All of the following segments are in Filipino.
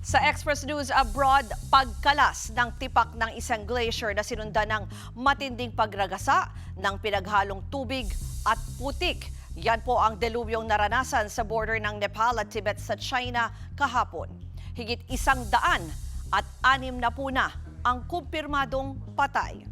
Sa Express News Abroad, pagkalas ng tipak ng isang glacier na sinundan ng matinding pagragasa ng pinaghalong tubig at putik. Yan po ang delubyong naranasan sa border ng Nepal at Tibet sa China kahapon. Higit 100 at 6 na po na ang kumpirmadong patay.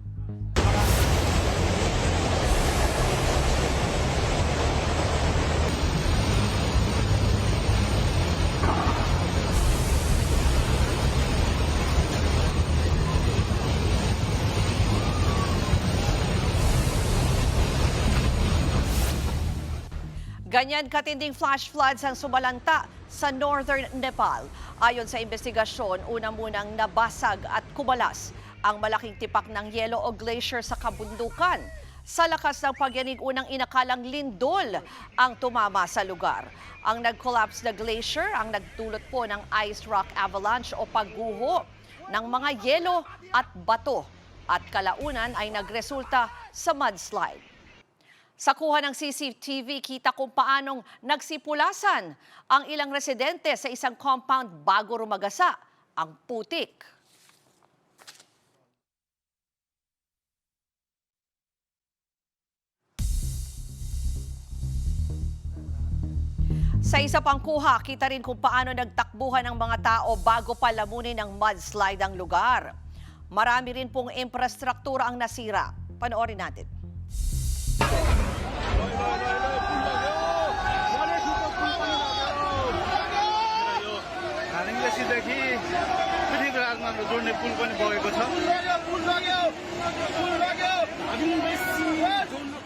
Ganyan katinding flash floods ang sumalanta sa northern Nepal. Ayon sa investigasyon, una munang nabasag at kumalas ang malaking tipak ng yelo o glacier sa kabundukan. Sa lakas ng pagyanig, unang inakalang lindol ang tumama sa lugar. Ang nag-collapse na glacier ang nagdulot po ng ice rock avalanche o pagguho ng mga yelo at bato. At kalaunan ay nagresulta sa mudslide. Sa kuha ng CCTV, kita kung paanong nagsipulasan ang ilang residente sa isang compound bago rumagasa ang putik. Sa isa pang kuha, kita rin kung paano nagtakbuhan ng mga tao bago pa lamunin ng mudslide ang lugar. Marami rin pong infrastruktura ang nasira. Panoorin natin.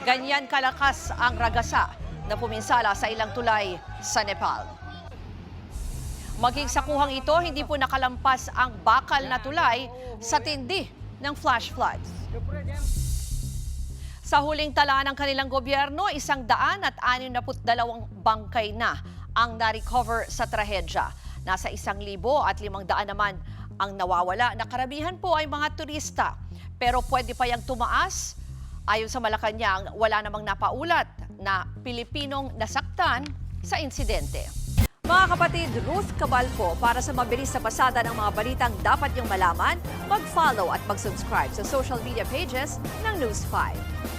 Ganyan kalakas ang ragasa na puminsala sa ilang tulay sa Nepal. Maging sa kuhang ito, hindi po nakalampas ang bakal na tulay sa tindi ng flash floods. Sa huling tala ng kanilang gobyerno, 162 bangkay na ang na-recover sa trahedya. Nasa 1,500 naman ang nawawala na karamihan po ay mga turista. Pero pwede pa yang tumaas. Ayon sa Malacanang, wala namang napaulat na Pilipinong nasaktan sa insidente. Mga kapatid, Ruth Cabal po para sa mabilis na pasada ng mga balitang dapat niyong malaman, mag-follow at mag-subscribe sa social media pages ng News 5.